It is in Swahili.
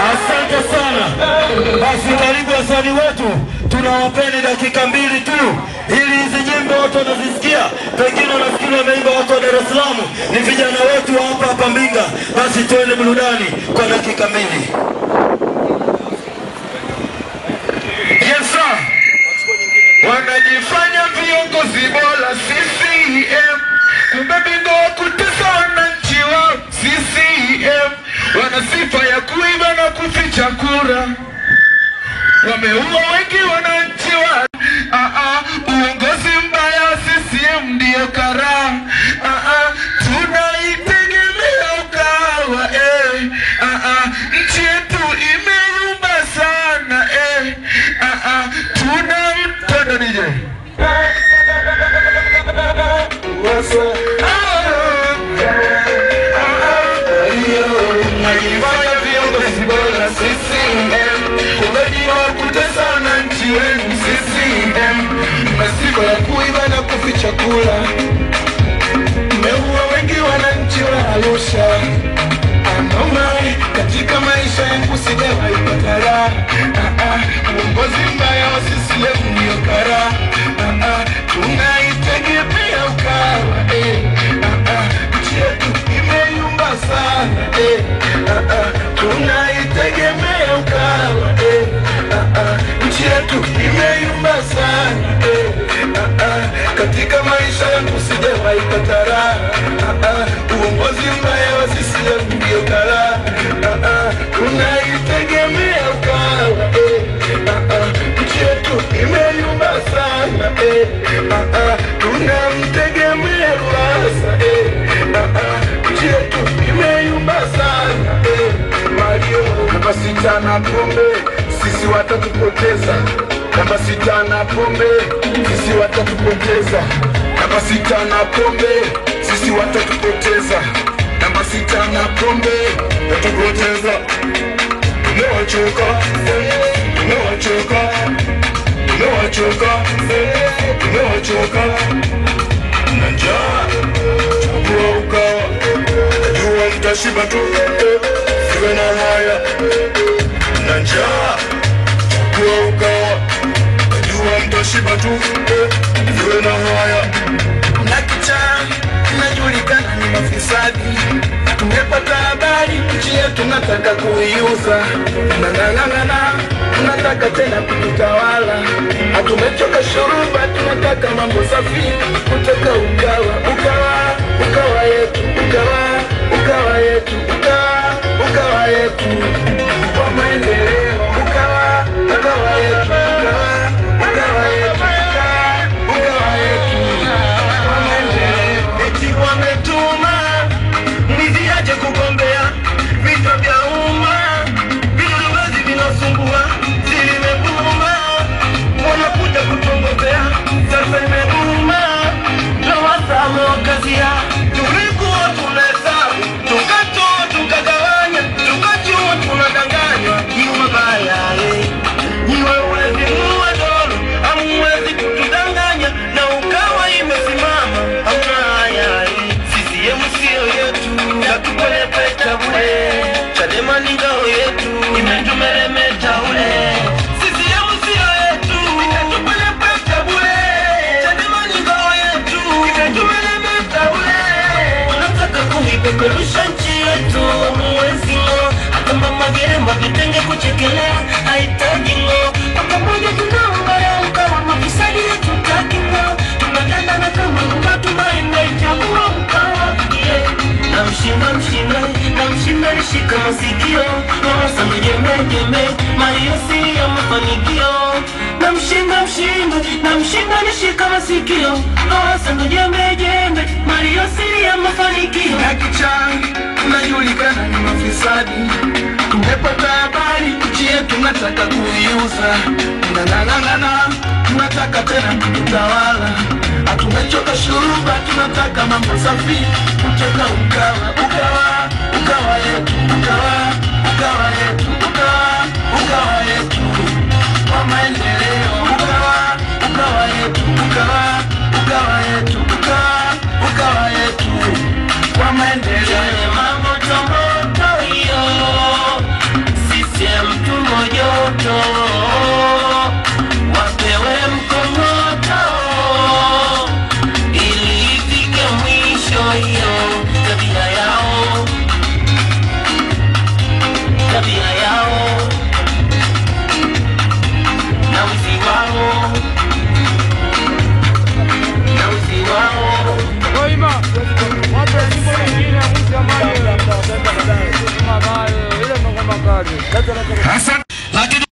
Asante sana. Basi karibu wasanii wetu, tunawapeni dakika 2 tu ili hizi nyimbo watu wanazisikia. Pengine wanafikiri wameimba watu wa Dar es Salaam, ni vijana wetu hapa Mbinga. Basi tuende burudani kwa dakika 2. Yes sir. Wanajifanya viongozi bora CCM, kumbe bingwa wa kutesa wananchi wa CCM. Wana sifa ya kuiba na kuficha kura, wameua wengi wananchi wa uongozi mbaya wa CCM ndio kara. Tunaitegemea Ukawa nchi yetu imeyumba sana tunamtenda nije najifanya viongozi bora CCM, kumejina kutesa wananchi wenu CCM. Masifa ya kuiba na kuficha kula, mmeua wengi wananchi wa Arusha. Anomai katika maisha yangu sijawahi pata raha. Uongozi mbaya wa CCM ndio kara. Tunaitegemea Ukawa nchi yetu imeyumba sana tunaitegemea Ukawa nchi yetu imeyumba sana katika maisha yangu sijawahi pata raha. Uongozi mbaya wa CCM ndio kara. Tunaitegemea Ukawa nchi yetu imeyumba sana tunamtegemea Lowassa nchi yetu imeyumba sana Mario. Namba 6 na pombe sisi watatupoteza. Namba 6 na pombe sisi watatupoteza. Namba 6 na pombe sisi watatupoteza. Namba 6 na pombe watatupoteza. Tumewachoka, tumewachoka, tumewachoka, tumewachoka na njaa. Chagua Ukawa, najua mtashiba tu, siwe na haya na njaa. Chagua Ukawa, najua mtashiba tu, siwe na haya na kichaa. Inajulikana ni mafisadi, tumepata habari nchi yetu nataka kuiuza. Tunataka tena kututawala, hatumechoka shuruba, tunataka mambo safi kutoka Ukawa. Ukawa yetu, Ukawa yetu, Ukawa yetu kwa maendeleo. Ukawa yetu, Ukawa yetu, Ukawa yetu kwa maendeleo. Eti wametuma mwizi aje kugombea vita vya umma, virugazi vinasumbua, zilimebuma, wanakuja kutongozea, sasa imebuma. Lowassa amewakazia, tulikuwa tunahesabu, tukatoa tukagawanya, tukajua tunadanganywa. Ni mabaya niwe uwezi muwa dolo, hamuwezi kutudanganya, na Ukawa imesimama. CCM sio yetu, yatupelepeta bure. Chadema ni ngao yetu, imetumeremeta ule. CCM sio yetu, yatupelepeta bure. Chadema ni ngao yetu, imetumeremeta ule. Wanataka kuipeperusha nchi yetu, muwezi ngo. Hata mama Gerema vitenge kuchekelea, haitaji ngo. Paka moja tunaungaya Ukawa, mafisadi yetu taki ngo. Tunatandana kama ngatumaenda ichagua Ukawa. Namshinda nishika masikio, Lowassa mjembe, Mario si ya mafanikio. Namshinda nishika masikio, Lowassa mjembe, Mario si ya mafanikio. Na kichangi tunajulikana ni mafisadi, tumepata habari nchi yetu nataka kuiuza. Tunataka tena kutawala, hatumechoka shuruba, tunataka mambo safi kutoka Ukawa. Ukawa yetu, Ukawa yetu, Ukawa yetu